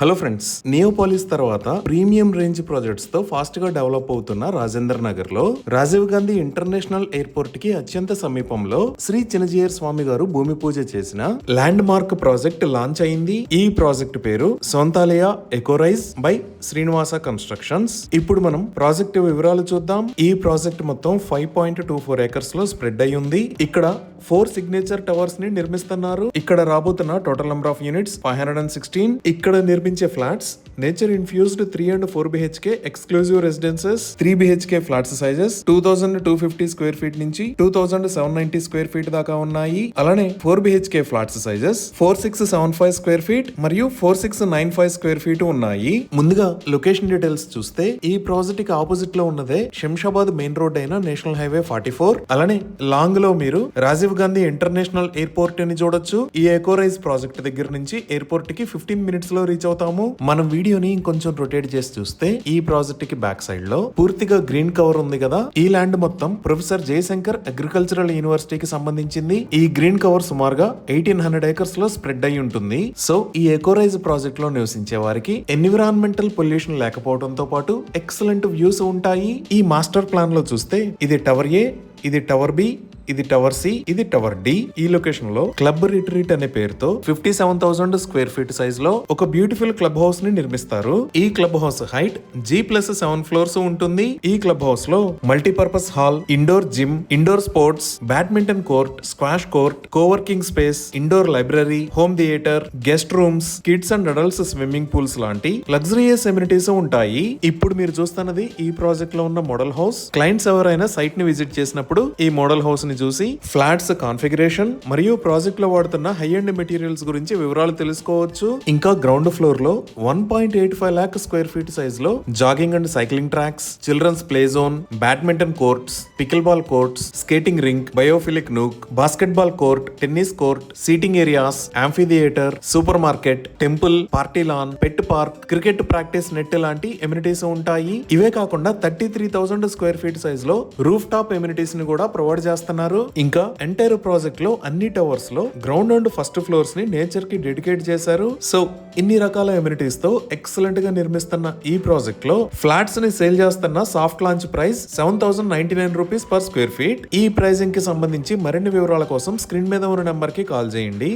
Hello friends, Neopolis తర్వాత premium range projects తో fast గా డెవలప్ అవుతున్న రాజేంద్ర నగర్ లో రాజీవ్ గాంధీ ఇంటర్నేషనల్ ఎయిర్పోర్ట్ కి అత్యంత సమీపంలో శ్రీ చినజీయర్ స్వామి గారు భూమి పూజ చేసిన ల్యాండ్ మార్క్ ప్రాజెక్ట్ లాంచ్ అయింది. ఈ ప్రాజెక్ట్ పేరు సొంతాలయ ఎకోరైజ్ బై శ్రీనివాస కన్స్ట్రక్షన్స్. ఇప్పుడు మనం ప్రాజెక్ట్ వివరాలు చూద్దాం. ఈ ప్రాజెక్ట్ మొత్తం 5.24 ఏకర్స్ లో స్ప్రెడ్ అయి ఉంది. ఇక్కడ 4 సిగ్నేచర్ టవర్స్ ని నిర్మిస్తున్నారు. ఇక్కడ రాబోతున్న టోటల్ నెంబర్ ఆఫ్ యూనిట్స్ 516. ఇక్కడ నిర్మించే flats nature infused 3 and 4 BHK exclusive residences, 3 BHK flats sizes 2250 square feet నుంచి 2790 స్క్వేర్ ఫీట్ దాకా ఉన్నాయి. అలానే 4 BHK flats sizes 4675 square feet మరియు 4695 స్క్వేర్ ఫీట్ ఉన్నాయి. ముందుగా లొకేషన్ డీటెయిల్స్ చూస్తే ఈ ప్రాజెక్ట్ కి ఆపోజిట్ లో ఉన్నదే శంషాబాద్ మెయిన్ రోడ్ అయిన నేషనల్ హైవే 44. అలానే లాంగ్ లో మీరు రాజీవ్ గాంధీ ఇంటర్నేషనల్ ఎయిర్పోర్ట్ ని చూడొచ్చు. ఈ ఎకోరైజ్ ప్రాజెక్ట్ దగ్గర నుంచి ఎయిర్పోర్ట్ కి 15 మినిట్స్ లో రీచ్ అవుతాము. మనం వీడియోని ఇంకొంచెం రొటేట్ చేసి చూస్తే ఈ ప్రాజెక్ట్ కి బ్యాక్ సైడ్ లో పూర్తిగా గ్రీన్ కవర్ ఉంది కదా. ఈ ల్యాండ్ మొత్తం ప్రొఫెసర్ జయశంకర్ అగ్రికల్చరల్ యూనివర్సిటీకి సంబంధించింది. ఈ గ్రీన్ కవర్ సుమారుగా 1800 ఏకర్స్ లో స్ప్రెడ్ అయి ఉంటుంది. సో ఈ ఎకోరైజ్ ప్రాజెక్ట్ లో నివసించే వారికి ఎన్విరాన్మెంటల్ పొల్యూషన్ లేకపోవడంతో పాటు ఎక్సలెంట్ వ్యూస్ ఉంటాయి. ఈ మాస్టర్ ప్లాన్ లో చూస్తే ఇది టవర్ ఏ, ఇది టవర్ బి, ఇది టవర్ సి, ఇది టవర్ డి. ఈ లొకేషన్ లో క్లబ్ రిట్రీట్ అనే పేరుతో 57,000 స్క్వేర్ ఫీట్ సైజ్ లో ఒక బ్యూటిఫుల్ క్లబ్ హౌస్ ని నిర్మిస్తారు. ఈ club house height G+7 floors ఉంటుంది. ఈ క్లబ్ హౌస్ లో multipurpose hall, indoor gym, indoor sports, badminton court, squash court, coworking space, indoor library, home theatre, guest rooms, kids and adults swimming pools లాంటి luxurious amenities ఉంటాయి. ఇప్పుడు మీరు చూస్తున్నది ఈ project లో ఉన్న మోడల్ హౌస్. క్లయింట్స్ ఎవరైనా సైట్ ని విజిట్ చేసినప్పుడు ఈ మోడల్ హౌస్ ని చూసి ఫ్లాట్స్ కాన్ఫిగరేషన్ మరియు ప్రాజెక్ట్ లో వాడుతున్న హై ఎండ్ మెటీరియల్స్ గురించి వివరాలు తెలుసుకోవచ్చు. ఇంకా గ్రౌండ్ ఫ్లోర్ లో 1.85 lakh స్క్వేర్ ఫీట్ సైజ్ లో jogging and cycling tracks, children's play zone, badminton courts, pickleball courts, skating rink, biophilic nook, basketball court, tennis court, seating areas, amphitheatre, supermarket, temple, party lawn, pet park, cricket practice net లాంటి amenities ఉంటాయి. ఇవే కాకుండా 33,000 square feet size లో rooftop amenities ని కూడా provide చేస్తున్నారు. ఇంకా entire project లో అన్ని టవర్స్ లో గ్రౌండ్ అండ్ ఫస్ట్ ఫ్లోర్స్ ని నేచర్ కి డెడికేట్ చేశారు. సో ఇన్ని రకాల ఎమ్యూనిటీస్ తో ఎక్సలెంట్ గా నిర్మిస్తున్న ఈ ప్రాజెక్ట్ లో ఫ్లాట్స్ ని సేల్ చేస్తున్న soft launch price 7,099 rupees per square feet. ఈ ప్రైసింగ్ కి సంబంధించి మరిన్ని వివరాల కోసం స్క్రీన్ మీద ఉన్న నెంబర్ కి కాల్ చేయండి.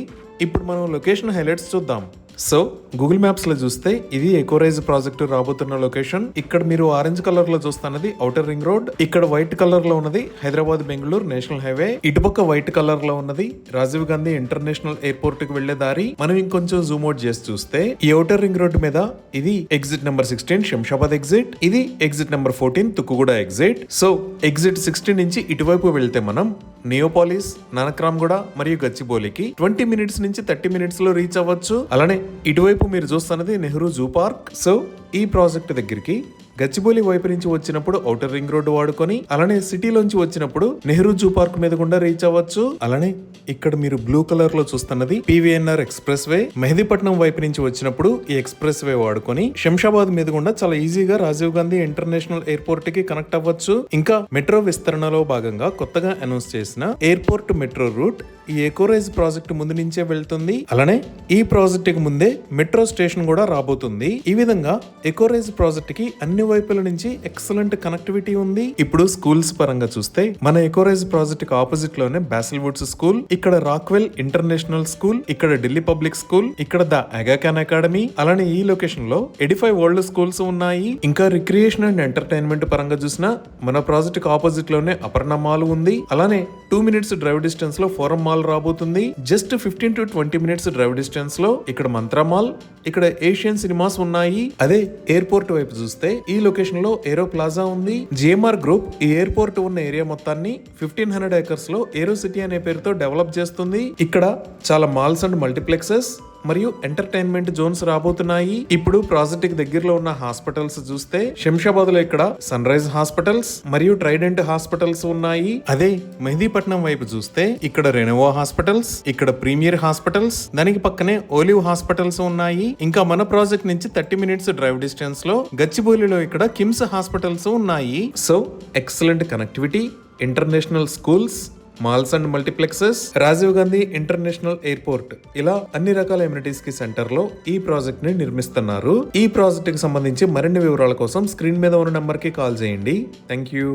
ఇప్పుడు మనం లొకేషన్ హైలైట్స్ చూద్దాం. సో గూగుల్ మ్యాప్స్ లో చూస్తే ఇది ఎకోరైజ్ ప్రాజెక్ట్ రాబోతున్న లొకేషన్. ఇక్కడ మీరు ఆరెంజ్ కలర్ లో చూస్తున్నది ఔటర్ రింగ్ రోడ్, ఇక్కడ వైట్ కలర్ లో ఉన్నది హైదరాబాద్ బెంగళూరు నేషనల్ హైవే, ఇటుపక్క వైట్ కలర్ లో ఉన్నది రాజీవ్ గాంధీ ఇంటర్నేషనల్ ఎయిర్పోర్ట్ కి వెళ్లే దారి. మనం ఇంకొంచెం జూమ్ అవుట్ చేసి చూస్తే ఈ ఔటర్ రింగ్ రోడ్ మీద ఇది ఎగ్జిట్ నెంబర్ 16 శంషాబాద్ ఎగ్జిట్, ఇది exit number 14 Tukkuguda exit. So exit 16 నుంచి ఇటువైపు వెళ్తే మనం నియోపాలిస్, నానక్రామ్గూడ మరియు గచ్చిబౌలికి 20 మినిట్స్ నుంచి 30 మినిట్స్ లో రీచ్ అవ్వచ్చు. అలానే ఇటువైపు మీరు చూస్తున్నది నెహ్రూ జూ పార్క్. సో ఈ ప్రాజెక్ట్ దగ్గరికి గచ్చిబౌలి వైపు నుంచి వచ్చినప్పుడు ఔటర్ రింగ్ రోడ్డు వాడుకొని, అలానే సిటీలోంచి వచ్చినప్పుడు నెహ్రూ జూ పార్క్ మీద గుండా రీచ్ అవ్వచ్చు. అలానే ఇక్కడ మీరు బ్లూ కలర్ లో చూస్తున్నది PVNR ఎక్స్ప్రెస్ వే. మెహదీపట్నం వైపు నుంచి వచ్చినప్పుడు ఈ ఎక్స్ప్రెస్ వే వాడుకొని శంషాబాద్ మీద గుండా చాలా ఈజీగా రాజీవ్ గాంధీ ఇంటర్నేషనల్ ఎయిర్పోర్ట్ కి కనెక్ట్ అవ్వచ్చు. ఇంకా మెట్రో విస్తరణలో భాగంగా కొత్తగా అనౌన్స్ చేసిన ఎయిర్పోర్ట్ మెట్రో రూట్ ఈ ఎకోరైజ్ ప్రాజెక్ట్ ముందు నుంచే వెళ్తుంది. అలానే ఈ ప్రాజెక్ట్ కి ముందే మెట్రో స్టేషన్ కూడా రాబోతుంది. ఈ విధంగా ఎకోరైజ్ ప్రాజెక్ట్ కి అన్ని వైపుల నుంచి ఎక్సలెంట్ కనెక్టివిటీ ఉంది. ఇప్పుడు స్కూల్స్ పరంగా చూస్తే మన ఎకోరైజ్ ప్రాజెక్ట్ కి ఆపోజిట్ లోనే బాసిల్ వుడ్స్ స్కూల్, ఇక్కడ రాక్వెల్ ఇంటర్నేషనల్ స్కూల్, ఇక్కడ ఢిల్లీ పబ్లిక్ స్కూల్, ఇక్కడ ద అగాఖాన్ అకాడమీ, అలానే ఈ లొకేషన్ లో ఎడిఫై వరల్డ్ స్కూల్స్ ఉన్నాయి. ఇంకా రిక్రియేషన్ అండ్ ఎంటర్టైన్మెంట్ పరంగా చూసినా మన ప్రాజెక్ట్ కి ఆపోజిట్ లోనే అపర్ణ మాల్ ఉంది. అలానే 2 minutes డ్రైవ్ డిస్టెన్స్ లో ఫోరం మాల్ రాబోతుంది. Just 15 to 20 minutes drive distance లో ఇక్కడ మంత్రా మాల్, ఇక్కడ ఏషియన్ సినిమాస్ ఉన్నాయి. అదే ఎయిర్పోర్ట్ వైపు చూస్తే ఈ లొకేషన్ లో ఏరో ప్లాజా ఉంది. GMR గ్రూప్ ఈ ఎయిర్పోర్ట్ ఉన్న ఏరియా మొత్తాన్ని 1500 ఏకర్స్ లో ఏరో సిటీ అనే పేరుతో డెవలప్ చేస్తుంది. ఇక్కడ చాలా మాల్స్ అండ్ మల్టీప్లెక్సెస్ మరియు ఎంటర్టైన్మెంట్ జోన్స్ రాబోతున్నాయి. ఇప్పుడు ప్రాజెక్ట్ కి దగ్గరలో ఉన్న హాస్పిటల్స్ చూస్తే శంషాబాద్ లో ఇక్కడ సన్ రైజ్ హాస్పిటల్స్ మరియు ట్రైడెంట్ హాస్పిటల్స్ ఉన్నాయి. అదే మెహదీపట్నం వైపు చూస్తే ఇక్కడ రెనోవా హాస్పిటల్స్, ఇక్కడ ప్రీమియర్ హాస్పిటల్స్, దానికి పక్కనే ఓలివ్ హాస్పిటల్స్ ఉన్నాయి. ఇంకా మన ప్రాజెక్ట్ నుంచి 30 minutes డ్రైవ్ డిస్టెన్స్ లో గచ్చిబౌలిలో ఇక్కడ కిమ్స్ హాస్పిటల్స్ ఉన్నాయి. So excellent connectivity, international schools, malls and multiplexes, Rajiv Gandhi international airport, ఇలా అన్ని రకాల ఎమ్యూనిటీస్ కి సెంటర్ లో ఈ ప్రాజెక్ట్ ని నిర్మిస్తున్నారు. ఈ ప్రాజెక్ట్ కి సంబంధించి మరిన్ని వివరాల కోసం స్క్రీన్ మీద ఉన్న నెంబర్ కి కాల్ చేయండి. Thank you.